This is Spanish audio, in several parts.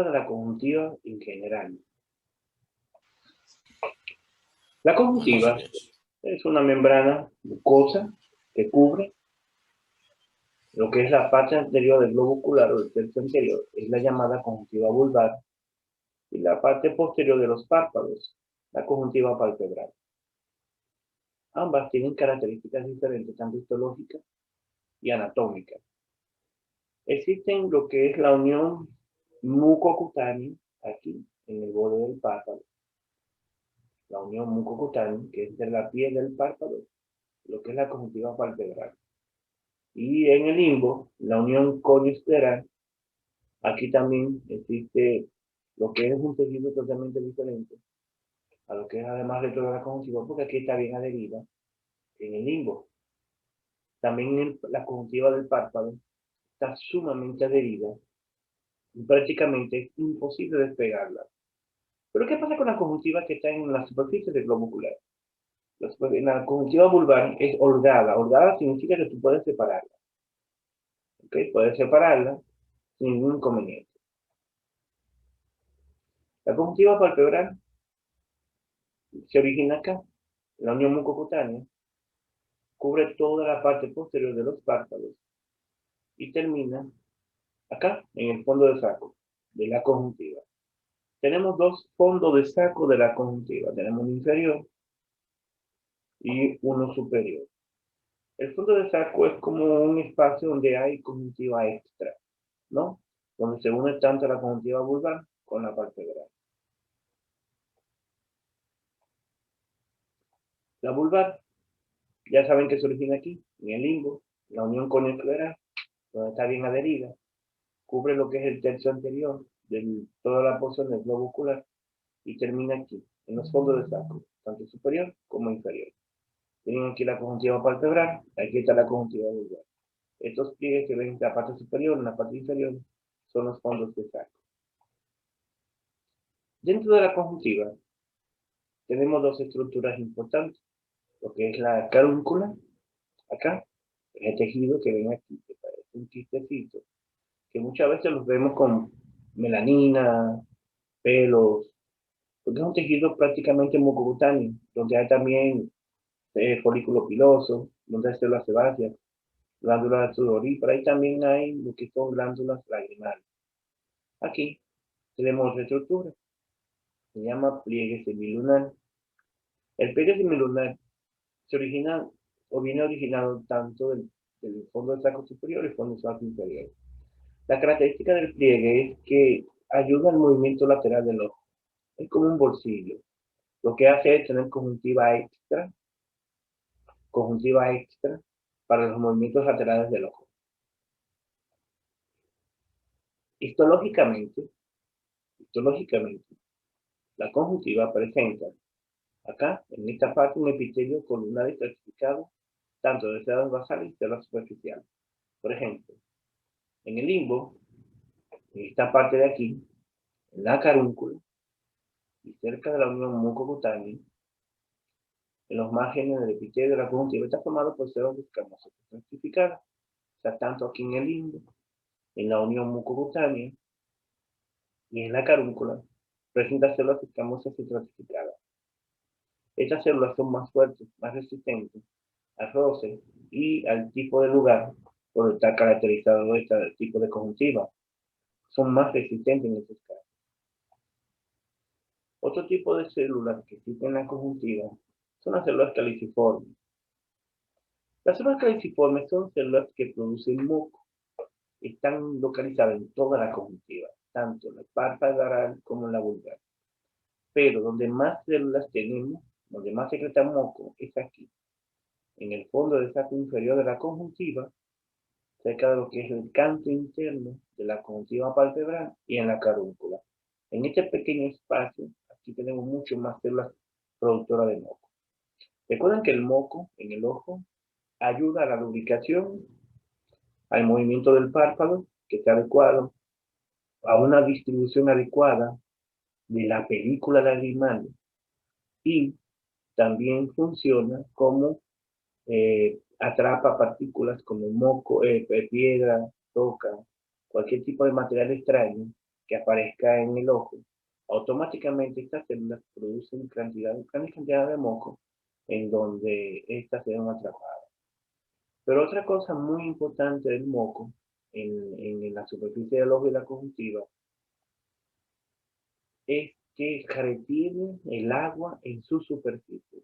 estructura de la conjuntiva en general. La conjuntiva es una membrana mucosa que cubre lo que es la parte anterior del globo ocular o del tercio anterior, es la llamada conjuntiva vulvar, y la parte posterior de los párpados, la conjuntiva palpebral. Ambas tienen características diferentes, tanto histológicas y anatómicas. Existen lo que es la unión mucocutánea, aquí, en el borde del párpado. La unión mucocutánea, que es de la piel del párpado, lo que es la conjuntiva palpebral. Y en el limbo, la unión conioescleral, aquí también existe lo que es un tejido totalmente diferente a lo que es además de toda la conjuntiva, porque aquí está bien adherida en el limbo. También la conjuntiva del párpado está sumamente adherida y prácticamente es imposible despegarla. Pero ¿qué pasa con la conjuntiva que está en la superficie del globo ocular? La conjuntiva vulvar es holgada. Holgada significa que tú puedes separarla. ¿Ok? Puedes separarla sin ningún inconveniente. La conjuntiva palpebral se origina acá, la unión mucocutánea, cubre toda la parte posterior de los párpados y termina acá, en el fondo de saco de la conjuntiva. Tenemos dos fondos de saco de la conjuntiva. Tenemos un inferior y uno superior. El fondo de saco es como un espacio donde hay conjuntiva extra, ¿no? Donde se une tanto la conjuntiva vulvar con la palpebral. La vulvar, ya saben que se origina aquí, en el limbo, la unión conioescleral, donde está bien adherida, cubre lo que es el tercio anterior de toda la porción del globo ocular y termina aquí, en los fondos de saco, tanto superior como inferior. Tienen aquí la conjuntiva palpebral, aquí está la conjuntiva vulvar. Estos pliegues que ven en la parte superior, en la parte inferior, son los fondos de saco. Dentro de la conjuntiva, tenemos dos estructuras importantes, lo que es la carúncula, acá, el tejido que ven aquí, que parece un quistecito, que muchas veces los vemos con melanina, pelos, porque es un tejido prácticamente mucocutáneo, donde hay también folículo piloso, donde hay células sebáceas, glándulas sudoríparas, y también hay lo que son glándulas lagrimales. Aquí tenemos otra estructura, se llama pliegue semilunar. El pliegue semilunar se origina o viene originado tanto del fondo del saco superior y el fondo del saco inferior. La característica del pliegue es que ayuda al movimiento lateral del ojo. Es como un bolsillo. Lo que hace es tener conjuntiva extra para los movimientos laterales del ojo. Histológicamente, la conjuntiva presenta acá, en esta parte, un epitelio colunar estratificado, tanto de células basales y células superficiales. Por ejemplo, en el limbo, en esta parte de aquí, en la carúncula, y cerca de la unión mucocutánea, en los márgenes del epitelio de la conjuntiva está formado por células escamosas estratificadas. O sea, tanto aquí en el limbo, en la unión mucocutánea y en la carúncula, presenta células escamosas estratificadas. Estas células son más fuertes, más resistentes al roce y al tipo de lugar por el que está caracterizado este tipo de conjuntiva. Son más resistentes en estos casos. Otro tipo de células que existen en la conjuntiva son las células caliciformes. Las células caliciformes son células que producen moco. Están localizadas en toda la conjuntiva, tanto en la palpebral como en la vulvar. Pero donde más células tenemos, donde más secreta moco, es aquí, en el fondo del saco inferior de la conjuntiva, cerca de lo que es el canto interno de la conjuntiva palpebral y en la carúncula. En este pequeño espacio, aquí tenemos mucho más células productoras de moco. Recuerden que el moco en el ojo ayuda a la lubricación, al movimiento del párpado, que está adecuado, a una distribución adecuada de la película lagrimal y también funciona como atrapa partículas como moco, piedra, roca, cualquier tipo de material extraño que aparezca en el ojo, automáticamente estas células producen grandes cantidades de moco en donde estas se ven atrapadas. Pero otra cosa muy importante del moco en la superficie del ojo y la conjuntiva es que retiene el agua en su superficie.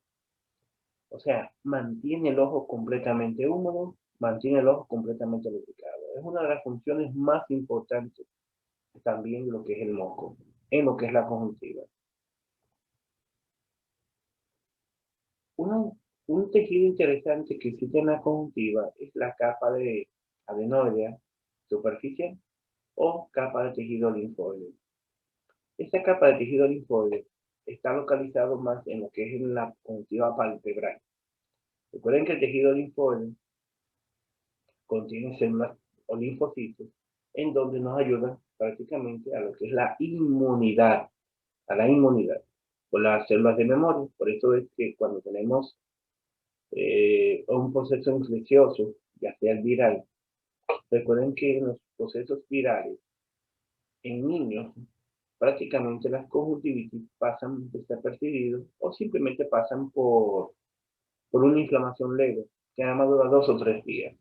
O sea, mantiene el ojo completamente húmedo, mantiene el ojo completamente lubricado. Es una de las funciones más importantes también de lo que es el moco, en lo que es la conjuntiva. Un tejido interesante que existe en la conjuntiva es la capa de adenoidea superficial o capa de tejido linfoide. Esta capa de tejido linfoide está localizado más en lo que es en la conjuntiva palpebral. Recuerden que el tejido linfoide contiene células o linfocitos en donde nos ayuda prácticamente a lo que es la inmunidad, por las células de memoria. Por eso es que cuando tenemos un proceso infeccioso, ya sea el viral, recuerden que en los procesos virales, en niños, prácticamente las conjuntivitis pasan desapercibidos o simplemente pasan por una inflamación leve que nada más dura 2 o 3 días.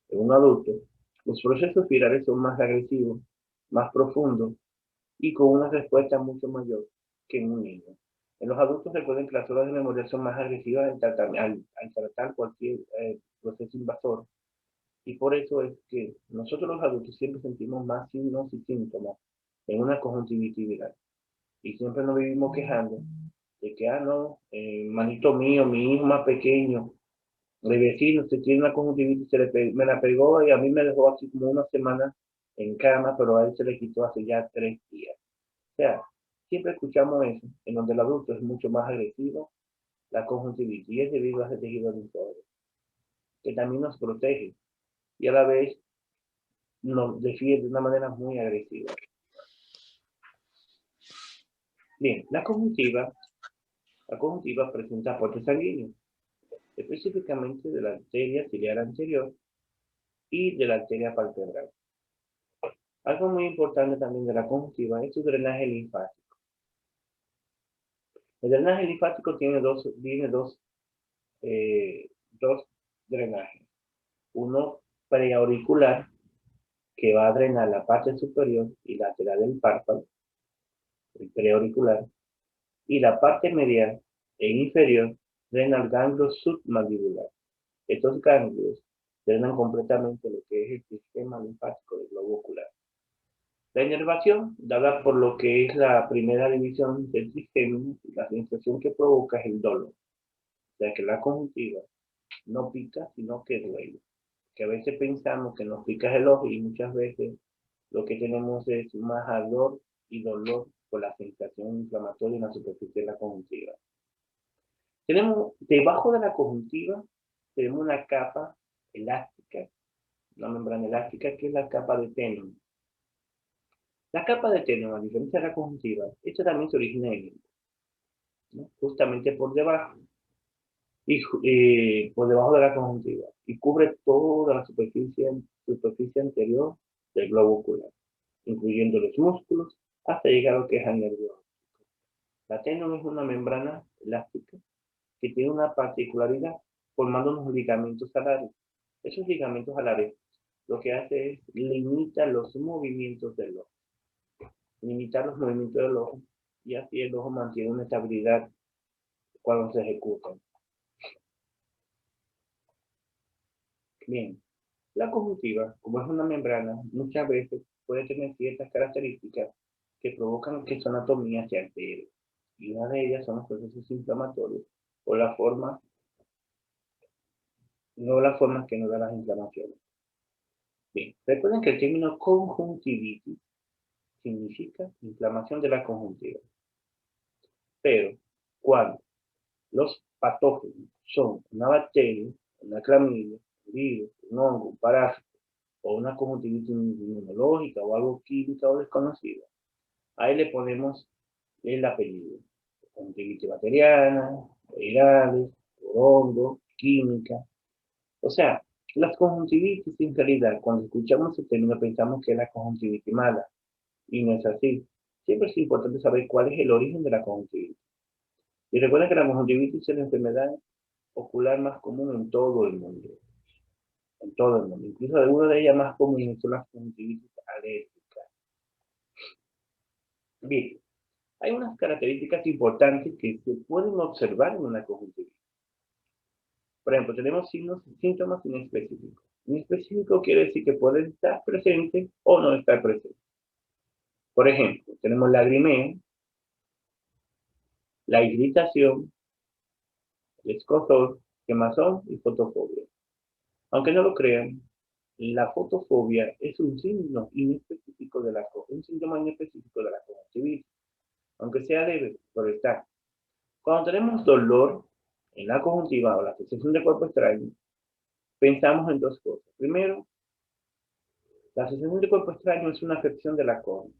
En un adulto, los procesos virales son más agresivos, más profundos y con una respuesta mucho mayor que en un niño. En los adultos recuerden que las células de memoria son más agresivas al tratar cualquier proceso invasor. Y por eso es que nosotros los adultos siempre sentimos más signos y síntomas en una conjuntivitis viral. Y siempre nos vivimos quejando de que, no, manito mío, mi hijo más pequeño, el vecino, se tiene una conjuntivitis, me la pegó y a mí me dejó así como una semana en cama, pero a él se le quitó hace ya 3 días. O sea, siempre escuchamos eso, en donde el adulto es mucho más agresivo, la conjuntivitis, y es debido a ese tejido linfóide, que también nos protege y a la vez nos defiende de una manera muy agresiva. Bien, la conjuntiva presenta aporte sanguíneo, específicamente de la arteria ciliar anterior y de la arteria palpebral. Algo muy importante también de la conjuntiva es su drenaje linfático. El drenaje linfático tiene dos drenajes. Uno preauricular, que va a drenar la parte superior y lateral del párpado, el preauricular, y la parte medial e inferior drena el ganglio submandibular. Estos ganglios drenan completamente lo que es el sistema linfático del globo ocular. La inervación, dada por lo que es la primera división del sistema, la sensación que provoca es el dolor. O sea que la conjuntiva no pica, sino que duele. Que a veces pensamos que nos pica el ojo y muchas veces lo que tenemos es más ardor y dolor por la sensación inflamatoria en la superficie de la conjuntiva. Tenemos, debajo de la conjuntiva, tenemos una capa elástica, una membrana elástica que es la capa de Tenon. La capa de Tenon, a diferencia de la conjuntiva, esta también se origina en el, ¿no? Justamente por debajo, por debajo de la conjuntiva, y cubre toda la superficie anterior del globo ocular, incluyendo los músculos, hasta llegar a lo que es el nervio óptico. La Tenon es una membrana elástica que tiene una particularidad formando unos ligamentos alares. Esos ligamentos alares lo que hace es limitar los movimientos del ojo. Limitar los movimientos del ojo y así el ojo mantiene una estabilidad cuando se ejecutan. Bien, la conjuntiva, como es una membrana, muchas veces puede tener ciertas características que provocan que su anatomía se altere. Y una de ellas son los procesos inflamatorios o la forma que nos da las inflamaciones. Bien, recuerden que el término conjuntivitis significa inflamación de la conjuntiva. Pero cuando los patógenos son una bacteria, una clamidia, un virus, un hongo, un parásito o una conjuntivitis inmunológica o algo química o desconocida, ahí le ponemos el apellido. Conjuntivitis bacteriana, virales, por hongo, química. O sea, las conjuntivitis en realidad, cuando escuchamos ese término pensamos que es la conjuntivitis mala. Y no es así. Siempre es importante saber cuál es el origen de la conjuntivitis. Y recuerda que la conjuntivitis es la enfermedad ocular más común en todo el mundo. En todo el mundo. Incluso algunas de ellas más comunes son las conjuntivitis alérgicas. Bien, hay unas características importantes que se pueden observar en una conjuntivitis. Por ejemplo, tenemos síntomas inespecíficos. Inespecífico quiere decir que pueden estar presentes o no estar presentes. Por ejemplo, tenemos lagrimeo, la irritación, el escozor, quemazón y fotofobia. Aunque no lo crean, la fotofobia es un síntoma inespecífico de la conjuntivitis, aunque sea leve, pero está. Cuando tenemos dolor en la conjuntiva o la sensación de cuerpo extraño, pensamos en dos cosas. Primero, la sensación de cuerpo extraño es una afección de la córnea,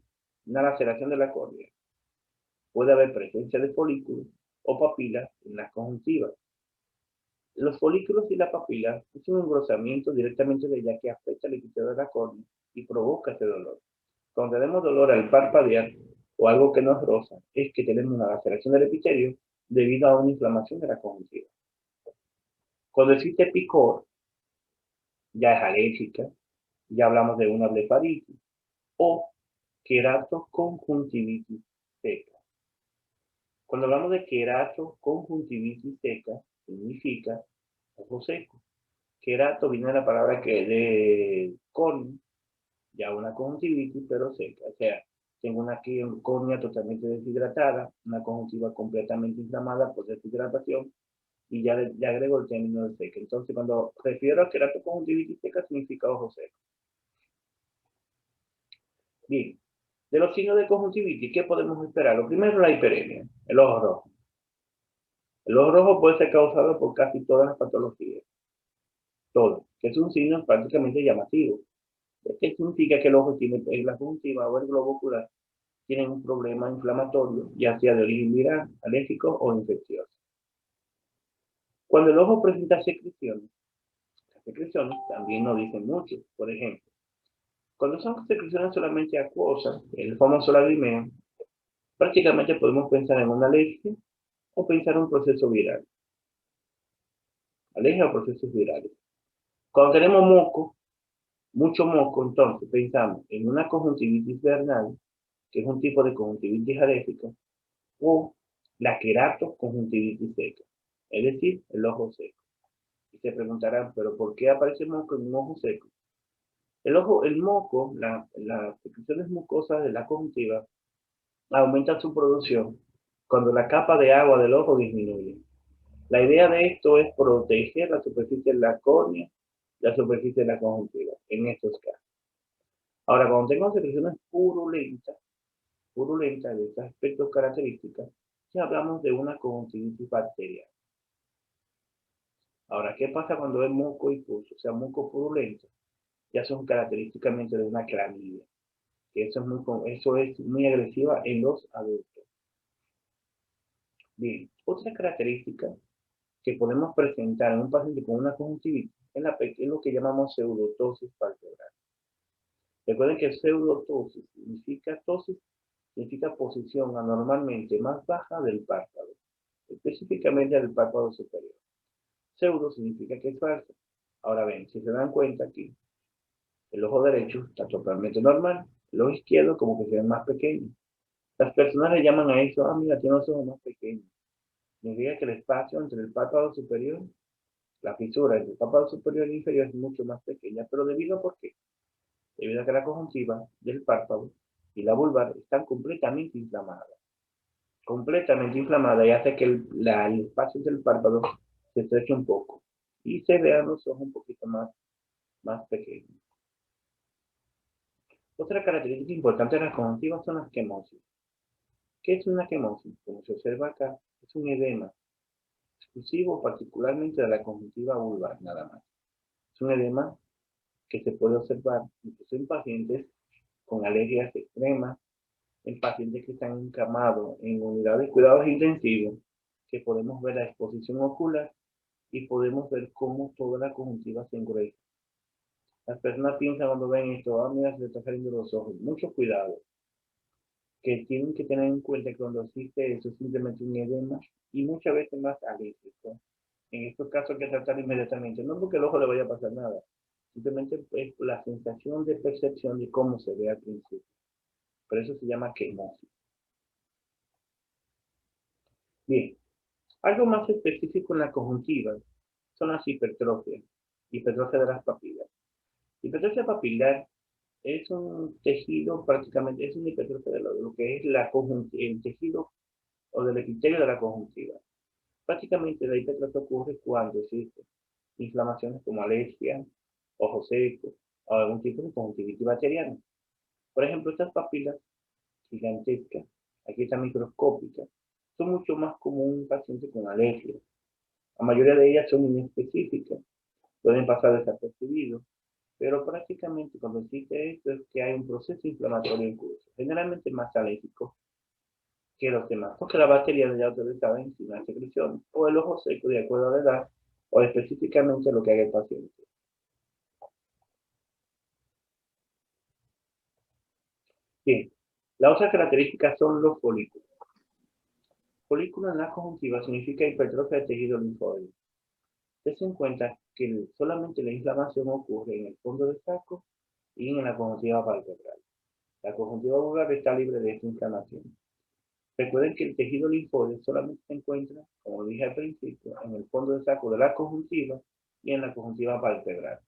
una laceración de la córnea. Puede haber presencia de folículos o papilas en la conjuntiva. Los folículos y la papila es un engrosamiento directamente de ella que afecta el epitelio de la córnea y provoca ese dolor. Cuando tenemos dolor al parpadear o algo que nos roza, es que tenemos una laceración del epitelio debido a una inflamación de la conjuntiva. Cuando existe picor, ya es alérgica, ya hablamos de una blefaritis o queratoconjuntivitis seca. Cuando hablamos de queratoconjuntivitis seca, significa ojo seco. Querato viene de la palabra que de córnea, ya una conjuntivitis, pero seca. O sea, tengo una córnea totalmente deshidratada, una conjuntiva completamente inflamada por deshidratación, y ya le agrego el término de seca. Entonces, cuando refiero a queratoconjuntivitis seca, significa ojo seco. Bien, de los signos de conjuntivitis, ¿qué podemos esperar? Lo primero, la hiperemia, el ojo rojo. El ojo rojo puede ser causado por casi todas las patologías, todo, que es un signo prácticamente llamativo. ¿Qué significa que el ojo tiene la conjuntiva o el globo ocular tienen un problema inflamatorio, ya sea de origen viral, alérgico o infeccioso? Cuando el ojo presenta secreciones, las secreciones también nos dicen mucho. Por ejemplo, cuando son secreciones solamente acuosas, el famoso lagrimeo, prácticamente podemos pensar en una alergia o pensar en un proceso viral. Alergia o procesos virales. Cuando tenemos moco, mucho moco, entonces pensamos en una conjuntivitis vernal, que es un tipo de conjuntivitis alérgica, o la queratoconjuntivitis seca, es decir, el ojo seco. Y se preguntarán, ¿pero por qué aparece moco en un ojo seco? El moco, las secreciones mucosas de la conjuntiva, aumentan su producción cuando la capa de agua del ojo disminuye. La idea de esto es proteger la superficie de la córnea, la superficie de la conjuntiva, en estos casos. Ahora, cuando tengo secreciones purulentas de estos aspectos características, ya hablamos de una conjuntivitis bacteriana. Ahora, ¿qué pasa cuando es moco y pus? O sea, moco purulento, ya son característicamente de una clamidia, que eso es muy agresiva en los adultos. Bien, otra característica que podemos presentar en un paciente con una conjuntivitis es lo que llamamos pseudotosis palpebral. Recuerden que pseudotosis significa posición anormalmente más baja del párpado, específicamente del párpado superior. Pseudo significa que es falso. Ahora ven, si se dan cuenta aquí, el ojo derecho está totalmente normal, el ojo izquierdo como que se ve más pequeño. Las personas le llaman a eso, mira, tiene los ojos más pequeños. Significa que el espacio entre el párpado superior, la fisura entre el párpado superior e inferior es mucho más pequeña, pero ¿debido a por qué? Debido a que la conjuntiva del párpado y la vulvar están completamente inflamadas. Completamente inflamada y hace que el espacio entre el párpado se estreche un poco y se vean los ojos un poquito más pequeños. Otra característica importante de las conjuntivas son las quemosis. ¿Qué es una quemosis? Como se observa acá, es un edema exclusivo particularmente de la conjuntiva vulvar, nada más. Es un edema que se puede observar incluso en pacientes con alergias extremas, en pacientes que están encamados en unidades de cuidados intensivos, que podemos ver la exposición ocular y podemos ver cómo toda la conjuntiva se engruesa. Las personas piensan cuando ven esto, mira, se le está saliendo los ojos. Mucho cuidado. que tienen que tener en cuenta que cuando existe eso es simplemente un edema y muchas veces más alérgico. En estos casos hay que tratar inmediatamente, no porque el ojo le vaya a pasar nada, simplemente es la sensación de percepción de cómo se ve al principio. Por eso se llama quemosis. Bien, algo más específico en la conjuntiva son las hipertrofias, hipertrofia de las papilas. Hipertrofia papilar es un tejido prácticamente, es una hipertrofia de lo que es el tejido o del epitelio de la conjuntiva. Prácticamente la hipertrofia ocurre cuando existe inflamaciones como alergia, ojo seco o algún tipo de conjuntivitis bacteriana. Por ejemplo, estas papilas gigantescas, aquí están microscópicas, son mucho más común en un paciente con alergia. La mayoría de ellas son inespecíficas, pueden pasar desapercibidos, pero prácticamente cuando existe esto es que hay un proceso inflamatorio en curso, generalmente más alérgico que los demás, porque la bacteria ya ustedes saben si no hay secreción, o el ojo seco de acuerdo a la edad, o específicamente lo que haga el paciente. Bien, la otra característica son los folículos. Folículo en la conjuntiva significa hipertrofia del tejido linfóide. Tense en cuenta que solamente la inflamación ocurre en el fondo del saco y en la conjuntiva palpebral. La conjuntiva vulgar está libre de esta inflamación. Recuerden que el tejido linfóide solamente se encuentra, como dije al principio, en el fondo del saco de la conjuntiva y en la conjuntiva palpebral,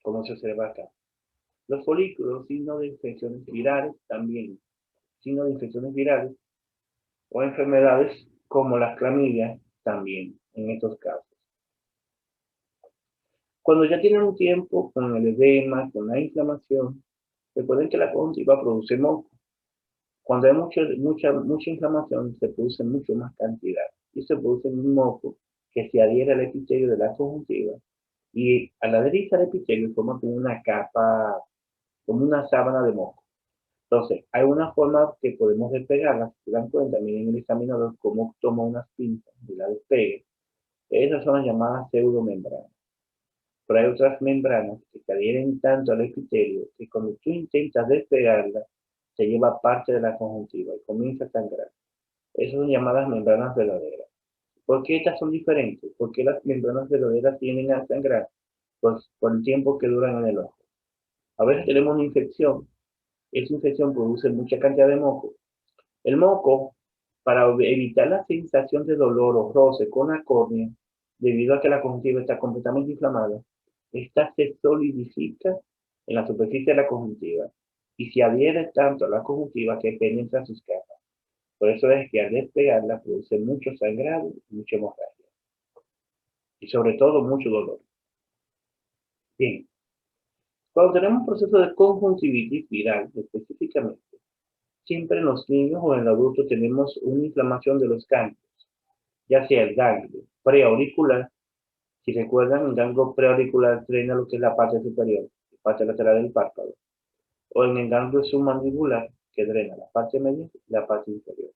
como se observa acá. Los folículos, signos de infecciones virales, también signos de infecciones virales o enfermedades como las clamidias, también en estos casos. Cuando ya tienen un tiempo con el edema, con la inflamación, recuerden que la conjuntiva produce moco. Cuando hay mucha inflamación, se produce mucho más cantidad y se produce un moco que se adhiere al epitelio de la conjuntiva y al adherirse al epitelio forma como una capa, como una sábana de moco. Entonces, hay una forma que podemos despegarla, si se dan cuenta, miren el examinador cómo toma unas pinzas y la despegue. Esas son las llamadas pseudomembranas. Pero hay otras membranas que se adhieren tanto al epitelio que cuando tú intentas despegarla, se lleva parte de la conjuntiva y comienza a sangrar. Esas son llamadas membranas verdaderas. ¿Por qué estas son diferentes? Porque las membranas verdaderas tienden a sangrar pues, por el tiempo que duran en el ojo. A veces tenemos una infección. Esa infección produce mucha cantidad de moco. El moco, para evitar la sensación de dolor o roce con la córnea, debido a que la conjuntiva está completamente inflamada, esta se solidifica en la superficie de la conjuntiva y se adhiere tanto a la conjuntiva que penetra sus capas. Por eso es que al despegarla produce mucho sangrado y mucha hemorragia. Y sobre todo mucho dolor. Bien, cuando tenemos un proceso de conjuntivitis viral específicamente, siempre en los niños o en el adulto tenemos una inflamación de los ganglios, ya sea el ganglio preauricular. Si recuerdan, el ganglio preauricular drena lo que es la parte superior, la parte lateral del párpado, o en el ganglio submandibular, que drena la parte media y la parte inferior.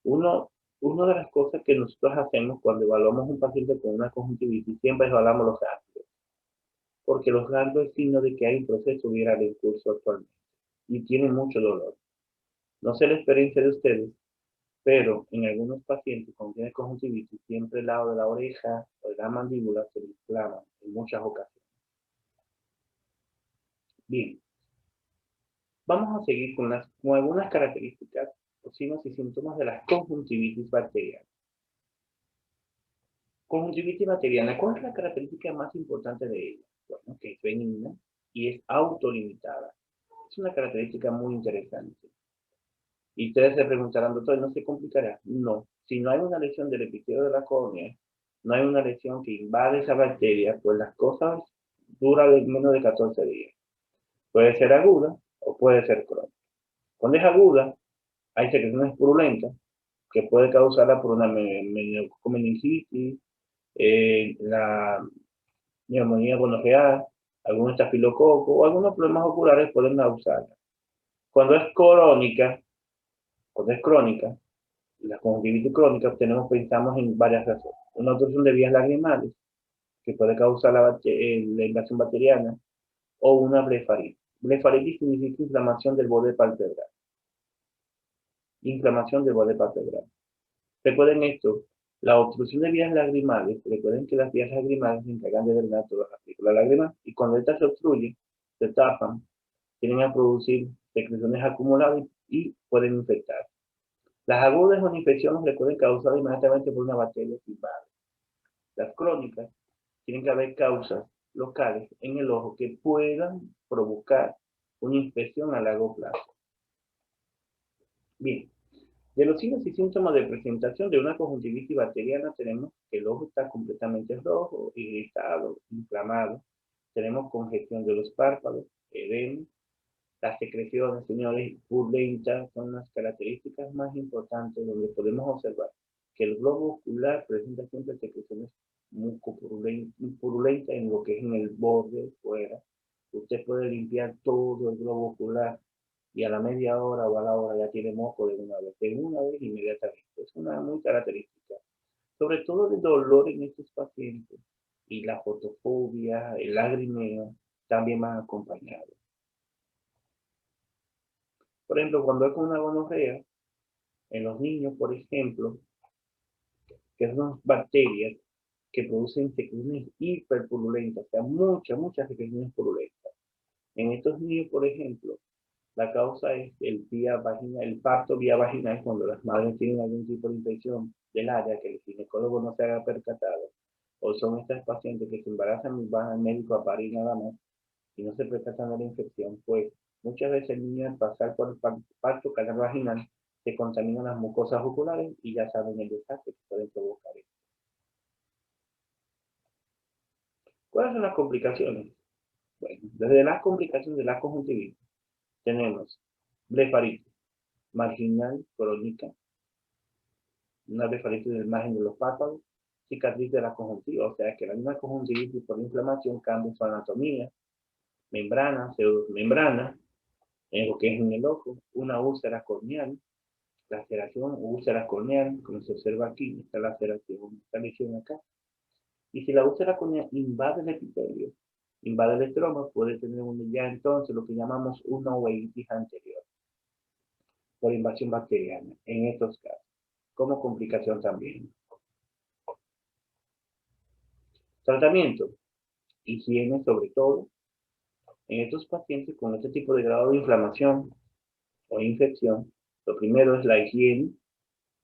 Una de las cosas que nosotros hacemos cuando evaluamos a un paciente con una conjuntivitis, siempre evaluamos los ganglios, porque los ganglios es signo de que hay un proceso viral en curso actualmente y tienen mucho dolor. No sé la experiencia de ustedes, pero en algunos pacientes con tienen conjuntivitis, siempre el lado de la oreja o de la mandíbula se inflama en muchas ocasiones. Bien, vamos a seguir con algunas características, signos y síntomas de la conjuntivitis bacteriana. Conjuntivitis bacteriana, ¿cuál es la característica más importante de ella? Bueno, que es benigna y es autolimitada. Es una característica muy interesante. Y ustedes se preguntarán, doctor, ¿no se complicará? No. Si no hay una lesión del epitelio de la córnea, no hay una lesión que invade esa bacteria, pues las cosas duran menos de 14 días. Puede ser aguda o puede ser crónica. Cuando es aguda, hay secreciones purulentas que puede causarla por una meningitis, la neumonía gonorrea, algún estafilococo o algunos problemas oculares pueden causarla. Cuando es crónica, cuando es crónica, la conjuntivitis crónica, pensamos en varias razones. Una obstrucción de vías lagrimales, que puede causar la invasión bacteriana, o una blefaritis. Blefaritis significa inflamación del borde palpebral. inflamación del borde palpebral. Recuerden esto, la obstrucción de vías lagrimales, recuerden que las vías lagrimales se encargan de drenar todas las películas lágrimas y cuando estas se obstruyen, se tapan, tienden a producir secreciones acumuladas y pueden infectar. Las agudas son infecciones que pueden causar inmediatamente por una bacteria invade. Las crónicas tienen que haber causas locales en el ojo que puedan provocar una infección a largo plazo. Bien, de los signos y síntomas de presentación de una conjuntivitis bacteriana tenemos que el ojo está completamente rojo, irritado, inflamado. Tenemos congestión de los párpados, edema. Las secreciones, señores, purulentas son las características más importantes donde podemos observar que el globo ocular presenta siempre secreciones mucopurulentas en lo que es en el borde, fuera. Usted puede limpiar todo el globo ocular y a la media hora o a la hora ya tiene moco de una vez inmediatamente. Es una muy característica. Sobre todo el dolor en estos pacientes y la fotofobia, el lagrimeo, también van acompañados. Por ejemplo, cuando es con una gonorrea, en los niños, por ejemplo, que son bacterias que producen secreciones hiperpurulentas, o sea, muchas secreciones purulentas. En estos niños, por ejemplo, la causa es el parto vía vaginal cuando las madres tienen algún tipo de infección del área que el ginecólogo no se haya percatado, o son estas pacientes que se embarazan y van al médico a parir nada más y no se percatan de la infección, pues muchas veces el niño al pasar por el parto canal vaginal se contaminan las mucosas oculares y ya saben el desastre que pueden provocar esto. ¿Cuáles son las complicaciones? Bueno, desde las complicaciones de la conjuntivitis tenemos blefaritis marginal crónica, una blefaritis del margen de los párpados, cicatriz de la conjuntiva, o sea que la misma conjuntivitis por inflamación cambia su anatomía, membrana, pseudomembrana, en lo que es en el ojo, una úlcera corneal, laceración o úlcera corneal, como se observa aquí, esta laceración, esta lesión acá. Y si la úlcera corneal invade el epitelio, invade el estroma, puede tener ya entonces lo que llamamos una uveitis anterior, por invasión bacteriana, en estos casos, como complicación también. Tratamiento, higiene sobre todo, en estos pacientes con este tipo de grado de inflamación o infección, lo primero es la higiene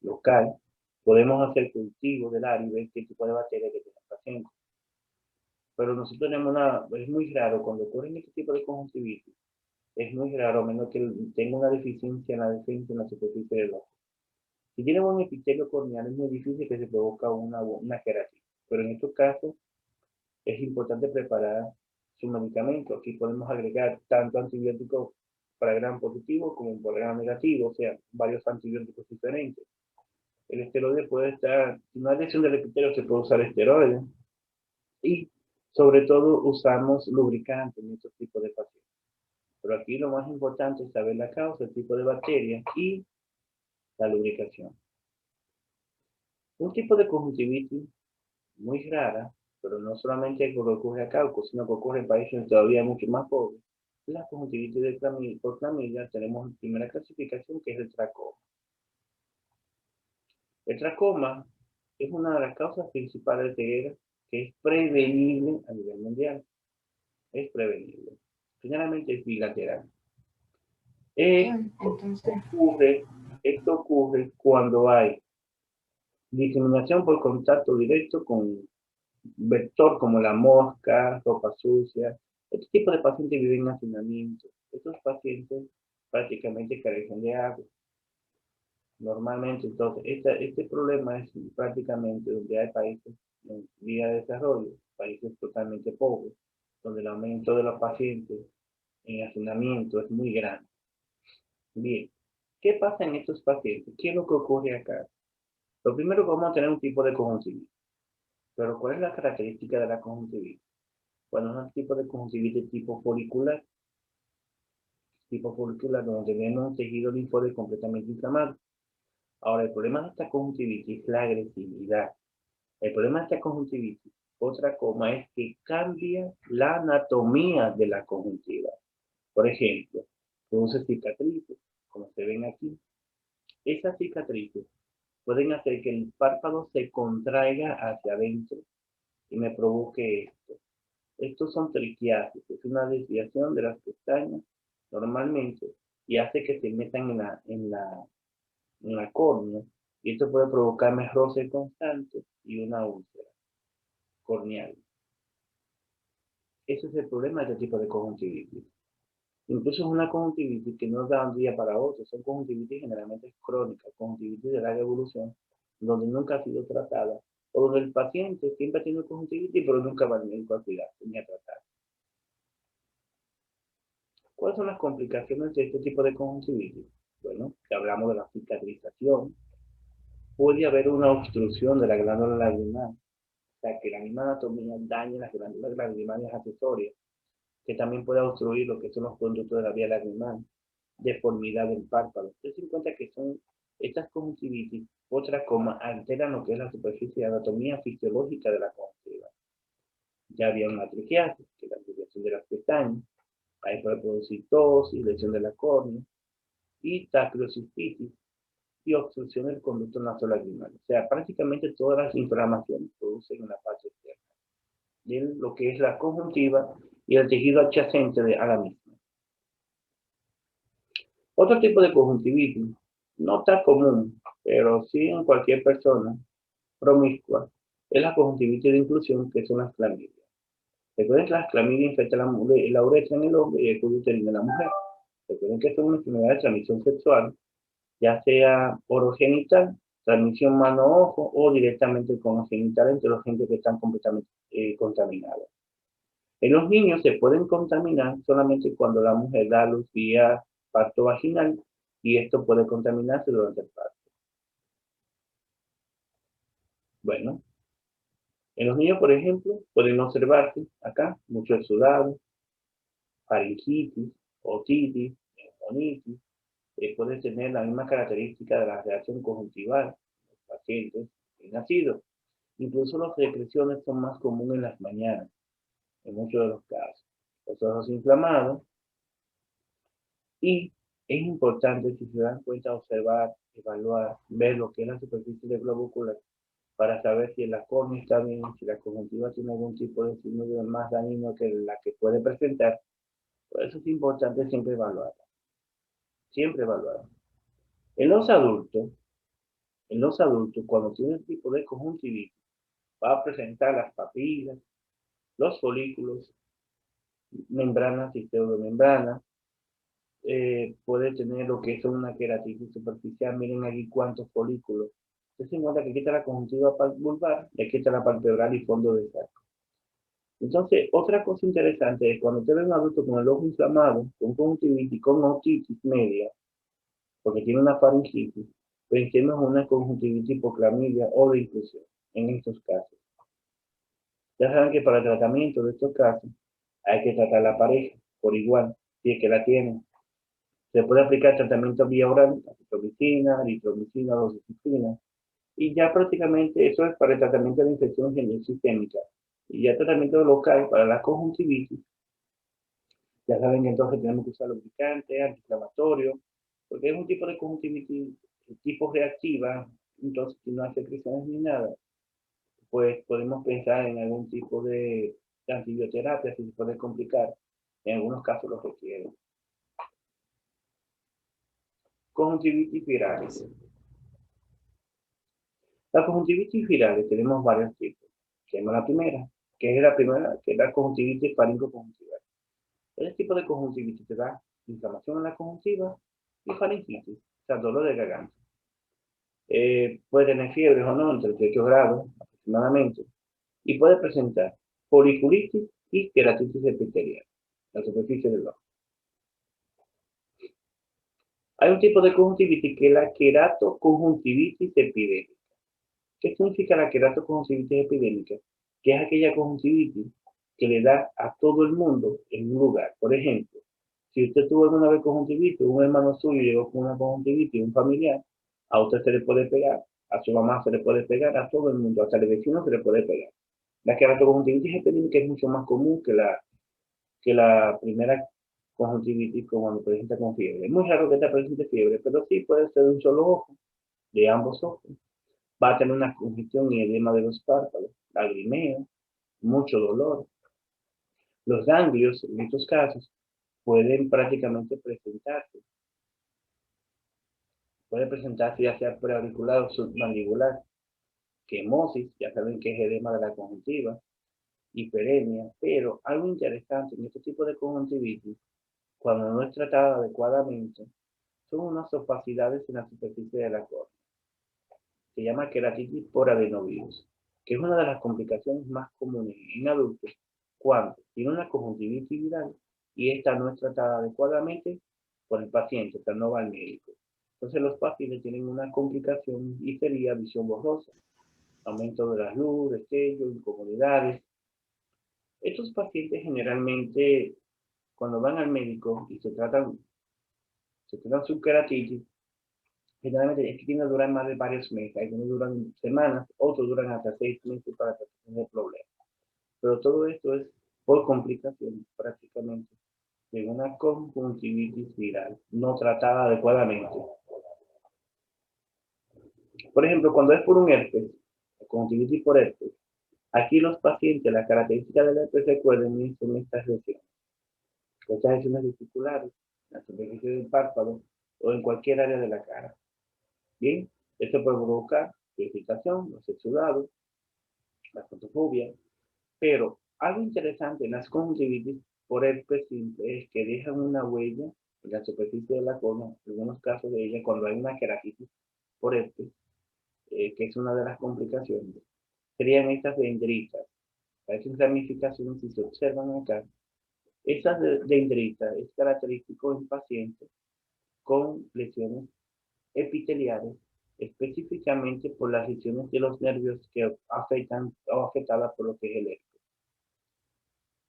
local. Podemos hacer cultivo del área y ver qué tipo de bacterias que tiene el paciente. Pero nosotros tenemos es muy raro cuando ocurre este tipo de conjuntivitis, es muy raro, a menos que tenga una deficiencia en la defensa en la superficie del ojo. Si tiene un epitelio corneal, es muy difícil que se provoque una queratina. Pero en estos casos, es importante preparar su medicamento. Aquí podemos agregar tanto antibióticos para gram positivo como para gram negativo, o sea, varios antibióticos diferentes. El esteroide puede estar, si no hay lesión del epitelio, se puede usar esteroide. Y sobre todo usamos lubricantes en estos tipos de pacientes. Pero aquí lo más importante es saber la causa, el tipo de bacteria y la lubricación. Un tipo de conjuntivitis muy rara, pero no solamente que ocurre acá, sino que ocurre en países todavía mucho más pobres. La conjuntivitis por clamidia tenemos primera clasificación que es el tracoma. El tracoma es una de las causas principales de ceguera que es prevenible a nivel mundial. Es prevenible. Generalmente es bilateral. Esto ocurre cuando hay diseminación por contacto directo con vector como la mosca, ropa sucia. Este tipo de pacientes viven en hacinamiento. Estos pacientes prácticamente carecen de agua. Normalmente, entonces, este problema es prácticamente donde hay países en vía de desarrollo, países totalmente pobres, donde el aumento de los pacientes en hacinamiento es muy grande. Bien, ¿qué pasa en estos pacientes? ¿Qué es lo que ocurre acá? Lo primero, vamos a tener un tipo de conjuntivitis. Pero ¿cuál es la característica de la conjuntivitis? Bueno, es un tipo de conjuntivitis tipo folicular donde tenemos un tejido linfóide completamente inflamado. Ahora, el problema de esta conjuntivitis es la agresividad. El problema de esta conjuntivitis, otra coma, es que cambia la anatomía de la conjuntiva. Por ejemplo, produce cicatrices, como se ven aquí. Esas cicatrices pueden hacer que el párpado se contraiga hacia adentro y me provoque esto. Estos son triquiasis, es una desviación de las pestañas normalmente y hace que se metan en la córnea y esto puede provocarme roce constante y una úlcera corneal. Ese es el problema de este tipo de conjuntivitis. Incluso es una conjuntivitis que no da de un día para otro, son conjuntivitis generalmente crónicas, conjuntivitis de larga evolución, donde nunca ha sido tratada, o donde el paciente siempre ha tenido conjuntivitis, pero nunca va al médico a cuidarse ni a tratar. ¿Cuáles son las complicaciones de este tipo de conjuntivitis? Bueno, que hablamos de la cicatrización, puede haber una obstrucción de la glándula lagrimal, o sea, que la misma anatomía dañe las glándulas lagrimales accesorias, que también puede obstruir lo que son los conductos de la vía lagrimal, deformidad del párpado. Ten en cuenta que son estas conjuntivitis, otras como alteran lo que es la superficie de anatomía fisiológica de la conjuntiva. Ya había una triquiasis, que es la desviación de las pestañas, ahí puede producir tos y lesión de la córnea, y tacleocistitis y obstrucción del conducto nasolagrimal. O sea, prácticamente todas las inflamaciones producen en la parte externa de lo que es la conjuntiva y el tejido adyacente a la misma. Otro tipo de conjuntivitis, no tan común, pero sí en cualquier persona promiscua, es la conjuntivitis de inclusión, que son las clamidias. Recuerden que las clamidias infectan la uretra en el hombre y el cuello uterino en la mujer. Recuerden que son una enfermedad de transmisión sexual, ya sea orogenital, transmisión mano-ojo o directamente con genital entre los gente que están completamente contaminados. En los niños se pueden contaminar solamente cuando la mujer da luz vía parto vaginal y esto puede contaminarse durante el parto. Bueno, en los niños, por ejemplo, pueden observarse acá mucho exudado, faringitis, otitis, neumonitis, puede tener la misma característica de la reacción conjuntival en los pacientes nacidos. Incluso las depresiones son más comunes en las mañanas, en muchos de los casos. Los ojos inflamados y es importante, si se dan cuenta, observar, evaluar, ver lo que es la superficie del globo ocular para saber si la córnea está bien, si la conjuntiva tiene algún tipo de signo más dañino que la que puede presentar. Por eso es importante siempre evaluarla. Siempre evaluarla. En los adultos, cuando tiene un tipo de conjuntivitis, va a presentar las papilas, los folículos, membranas y pseudomembranas, puede tener lo que es una queratitis superficial. Miren aquí cuántos folículos. Se encuentra que quita la conjuntiva vulvar, le quita la palpebral y fondo de saco. Entonces, otra cosa interesante es cuando usted ve a un adulto con el ojo inflamado, con conjuntivitis, con otitis media, porque tiene una faringitis, pensemos en una conjuntivitis por clamidia o de inclusión, en estos casos. Ya saben que para el tratamiento de estos casos hay que tratar la pareja por igual, si es que la tienen. Se puede aplicar tratamiento vía oral, acitromicina, eritromicina, doxiciclina, y ya prácticamente eso es para el tratamiento de infección sistémica. Y ya tratamiento local para la conjuntivitis, ya saben que entonces tenemos que usar lubricante, antiinflamatorio, porque es un tipo de conjuntivitis tipo reactiva, entonces si no hay secreciones ni nada, pues podemos pensar en algún tipo de antibioterapia si se puede complicar, en algunos casos lo requieren. Conjuntivitis virales. La conjuntivitis virales tenemos varios tipos. Tenemos la primera, que es la conjuntivitis faringoconjuntival. Este tipo de conjuntivitis te da inflamación en la conjuntiva y faringitis, o sea, dolor de garganta. Puede tener fiebre o no, entre 18 grados aproximadamente, y puede presentar foliculitis y queratitis epitelial, la superficie del ojo. Hay un tipo de conjuntivitis que es la queratoconjuntivitis epidémica. ¿Qué significa la queratoconjuntivitis epidémica? Que es aquella conjuntivitis que le da a todo el mundo en un lugar. Por ejemplo, si usted tuvo alguna vez conjuntivitis, un hermano suyo llegó con una conjuntivitis, un familiar, a usted se le puede pegar, a su mamá se le puede pegar, a todo el mundo, hasta el vecino se le puede pegar. La queratoconjuntivitis epidémica es mucho más común que la primera conjuntivitis cuando presenta con fiebre. Es muy raro que esta presente fiebre, pero sí puede ser de un solo ojo, de ambos ojos. Va a tener una congestión y edema de los párpados, lagrimeo, mucho dolor. Los ganglios, en estos casos, pueden prácticamente presentarse. Puede presentarse ya sea preauricular o submandibular, quemosis, ya saben que es edema de la conjuntiva, hiperemia, pero algo interesante en este tipo de conjuntivitis, cuando no es tratada adecuadamente, son unas opacidades en la superficie de la córnea. Se llama queratitis por adenovirus, que es una de las complicaciones más comunes en adultos cuando tiene una conjuntivitis viral y esta no es tratada adecuadamente por el paciente, o sea, no va al médico. Entonces los pacientes tienen una complicación y sería visión borrosa, aumento de la luz, destello, incomodidades. Estos pacientes generalmente, cuando van al médico y se tratan su queratitis, generalmente es que tienen que durar más de varios meses. Algunos duran semanas, otros duran hasta 6 meses para tratar el problema. Pero todo esto es por complicaciones prácticamente de una conjuntivitis viral no tratada adecuadamente. Por ejemplo, cuando es por un herpes, conjuntivitis por herpes, aquí los pacientes, las características del herpes, recuerden, son estas lesiones. Estas lesiones vesiculares, en la superficie del párpado o en cualquier área de la cara. Bien, esto puede provocar irritación, los exudados, la fotofobia, pero algo interesante en las conjuntivitis por herpes simple es que dejan una huella en la superficie de la córnea, en algunos casos de ella, cuando hay una queratitis por herpes, que es una de las complicaciones, serían estas dendritas. Parecen ramificaciones, si se observan acá. Estas dendritas es característico en pacientes con lesiones epiteliales, específicamente por las lesiones de los nervios que afectan o afectadas por lo que es el herpes.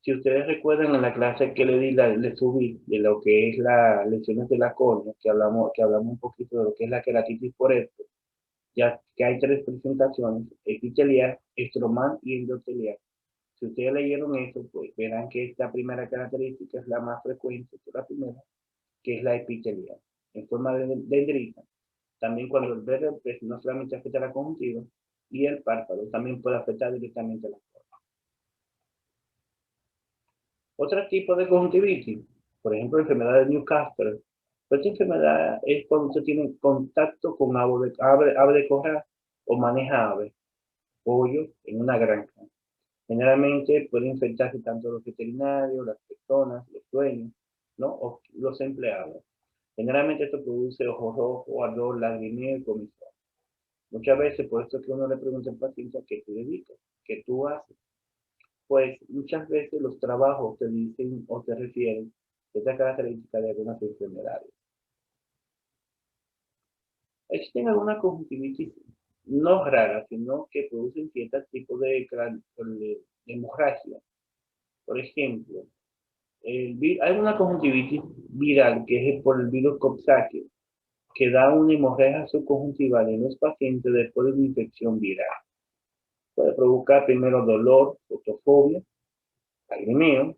Si ustedes recuerdan en la clase que le subí de lo que es las lesiones de la córnea, que hablamos un poquito de lo que es la queratitis por herpes, ya que hay 3 presentaciones: epitelial, estromal y endotelial. Si ustedes leyeron eso, pues verán que esta primera característica es la más frecuente, que la primera, que es la epitelial, en forma de dendrita. También cuando el herpes no solamente afecta a la conjuntiva y el párpado, también puede afectar directamente a la córnea. Otro tipo de conjuntivitis, por ejemplo, enfermedad de Newcastle. Esta enfermedad es cuando usted tiene contacto con ave de corral o maneja aves, pollo en una granja. Generalmente puede infectarse tanto los veterinarios, las personas, los dueños, ¿no? O los empleados. Generalmente esto produce ojos rojos, ardor, lagrimeo y comezón. Muchas veces, por esto que uno le pregunta al paciente: ¿a qué te dedicas? ¿Qué tú haces? Pues muchas veces los trabajos te dicen o te refieren a esta característica de algunas enfermedades. Existen algunas conjuntivitis no raras, sino que producen ciertos tipos de hemorragia. Por ejemplo, hay una conjuntivitis viral que es por el virus Coxsackie, que da una hemorragia subconjuntival en los pacientes después de una infección viral. Puede provocar primero dolor, fotofobia, lagrimeo,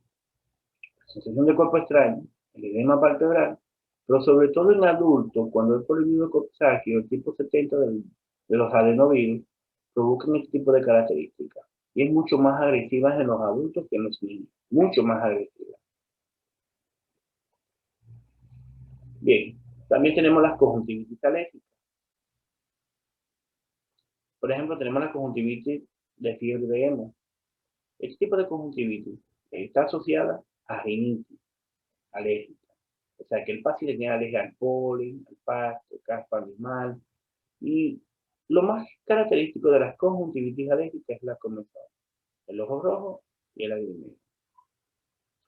sensación de cuerpo extraño, el edema palpebral, pero sobre todo en adultos, cuando es por el virus Coxsackie o el tipo 70 de los adenovirus, provocan este tipo de características. Y es mucho más agresiva en los adultos que en los niños, mucho más agresiva. Bien, también tenemos las conjuntivitis alérgicas. Por ejemplo, tenemos la conjuntivitis de fiebre de hemo. Este tipo de conjuntivitis está asociada a rinitis alérgica. O sea, que el paciente tiene alergia al polen, al pasto, caspa animal. Y lo más característico de las conjuntivitis alérgicas es la comezón, el ojo rojo y el lagrimeo.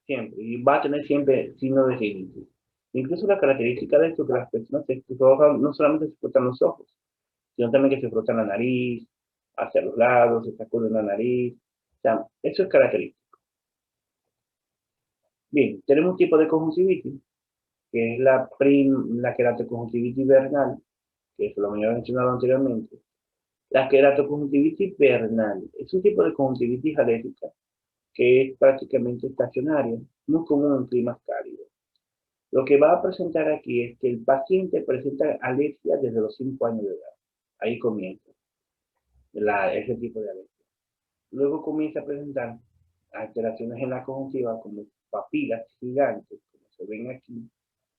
Siempre. Y va a tener siempre signos de rinitis. Incluso la característica de esto es que las personas no solamente se frotan los ojos, sino también que se frotan la nariz, hacia los lados, se sacuden la nariz. O sea, eso es característico. Bien, tenemos un tipo de conjuntivitis, que es la queratoconjuntivitis vernal, que eso lo había mencionado anteriormente. La queratoconjuntivitis vernal es un tipo de conjuntivitis alérgica que es prácticamente estacionaria, muy común en climas cálidos. Lo que va a presentar aquí es que el paciente presenta alergia desde los 5 años de edad. Ahí comienza ese tipo de alergia. Luego comienza a presentar alteraciones en la conjuntiva como papilas gigantes, como se ven aquí,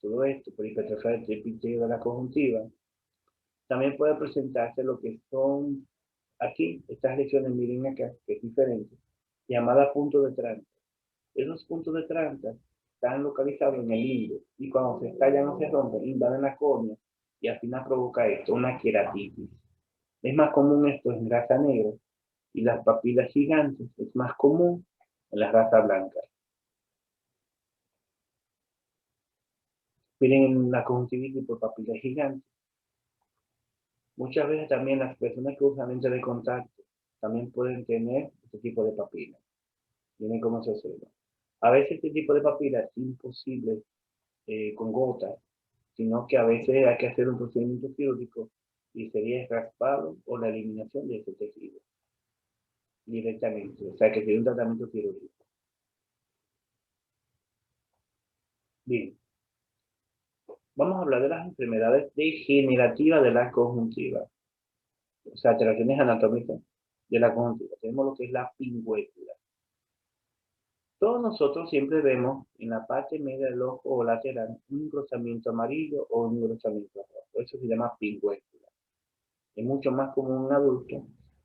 todo esto por hipertrofia del epitelio de la conjuntiva. También puede presentarse lo que son aquí, estas lesiones, miren acá, que es diferente, llamada punto de Tranca. Esos puntos de Tranca están localizados en el limbo y cuando se estallan o se rompen, invaden la córnea y al final provoca esto, una queratitis. Es más común esto en raza negra y las papilas gigantes es más común en la raza blanca. Miren la conjuntivitis por papilas gigantes. Muchas veces también las personas que usan lentes de contacto también pueden tener este tipo de papilas. Miren cómo se observa. A veces este tipo de papila es imposible con gotas, sino que a veces hay que hacer un procedimiento quirúrgico y sería el raspado o la eliminación de ese tejido directamente. O sea que sería un tratamiento quirúrgico. Bien, vamos a hablar de las enfermedades degenerativas de la conjuntiva. O sea, alteraciones anatómicas de la conjuntiva. Tenemos lo que es la pingüécula. Todos nosotros siempre vemos en la parte media del ojo o lateral un engrosamiento amarillo o un engrosamiento rojo. Eso se llama pingüécula. Es mucho más común en adultos.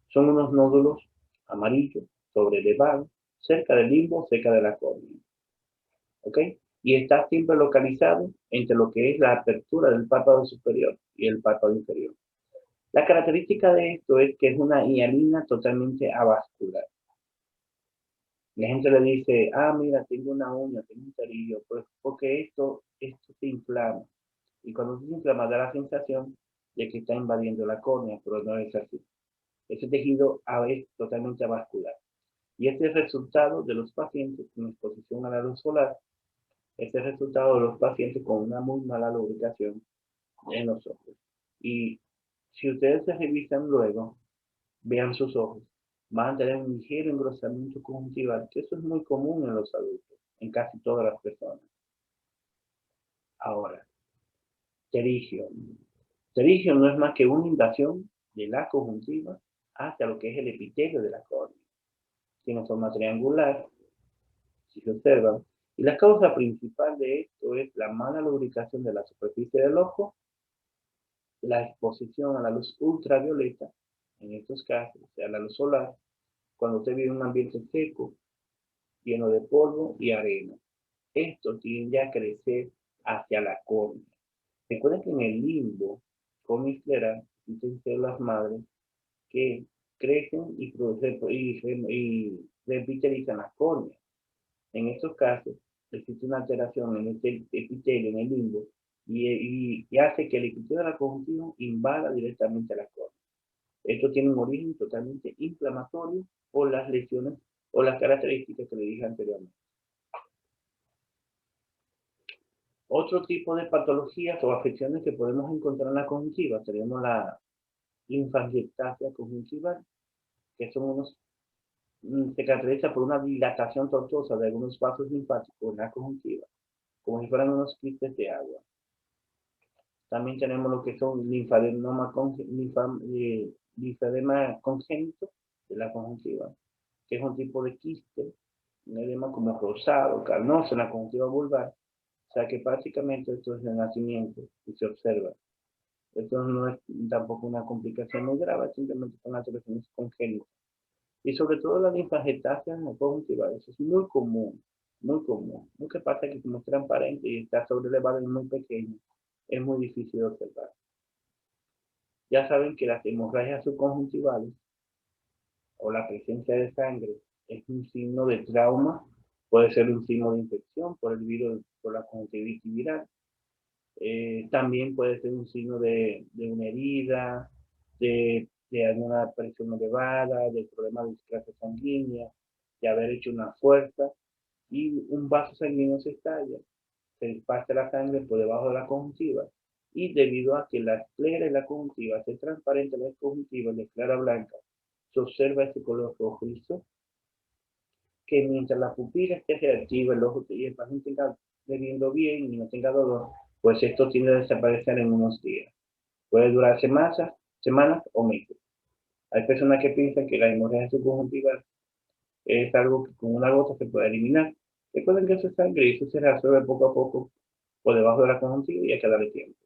Son unos nódulos amarillos, sobrelevados, cerca del limbo, cerca de la córnea. ¿Ok? Y está siempre localizado entre lo que es la apertura del párpado superior y el párpado inferior. La característica de esto es que es una hialina totalmente avascular. La gente le dice, mira, tengo una uña, tengo un cerillo, pues porque esto se inflama. Y cuando se inflama da la sensación de que está invadiendo la córnea, pero no es así. Ese tejido es totalmente avascular. Y este es el resultado de los pacientes con exposición a la luz solar. Este es el resultado de los pacientes con una muy mala lubricación en los ojos. Y si ustedes se revisan luego, vean sus ojos, van a tener un ligero engrosamiento conjuntival, que eso es muy común en los adultos, en casi todas las personas. Ahora, pterigio. Pterigio no es más que una invasión de la conjuntiva hacia lo que es el epitelio de la córnea. Tiene forma triangular, si se observan, y la causa principal de esto es la mala lubricación de la superficie del ojo, la exposición a la luz ultravioleta, en estos casos, o sea, la luz solar, cuando usted vive en un ambiente seco, lleno de polvo y arena. Esto tiende a crecer hacia la córnea. Recuerden que en el limbo comiscleral existen células madres que crecen y revitalizan las córneas. En estos casos, existe una alteración en este epitelio, en el limbo, y hace que el epitelio de la conjuntiva invada directamente a la córnea. Esto tiene un origen totalmente inflamatorio por las lesiones o las características que le dije anteriormente. Otro tipo de patologías o afecciones que podemos encontrar en la conjuntiva, tenemos la linfangiectasia conjuntival, que son se caracteriza por una dilatación tortuosa de algunos vasos linfáticos en la conjuntiva, como si fueran unos quistes de agua. También tenemos lo que son linfadema congénito de la conjuntiva, que es un tipo de quiste, un edema como rosado, carnoso en la conjuntiva vulvar. O sea que prácticamente esto es de nacimiento y se observa. Esto no es tampoco una complicación muy grave, simplemente son alteraciones congénitas. Y sobre todo la linfangiopatia conjuntiva, eso es muy común, muy común. Lo que pasa es que como es transparente y está sobrelevado y muy pequeño, es muy difícil de observar. Ya saben que las hemorragias subconjuntivales o la presencia de sangre es un signo de trauma, puede ser un signo de infección por el virus, por la conjuntivitis viral. También puede ser un signo de una herida, de alguna presión elevada, de problemas de displasia sanguínea, de haber hecho una fuerza y un vaso sanguíneo se estalla, se disparte la sangre por debajo de la conjuntiva y debido a que la esclera de la conjuntiva se transparente la conjuntiva de esclera blanca, se observa ese color rojizo que mientras la pupila esté reactiva, el ojo y el paciente tenga bebiendo bien y no tenga dolor, pues esto tiende a desaparecer en unos días. Puede durar semanas o meses. Hay personas que piensan que la hemorragia subconjuntiva es algo que con una gota se puede eliminar. Recuerden que eso es sangre y eso se resuelve poco a poco por debajo de la conjuntiva y a cada tiempo.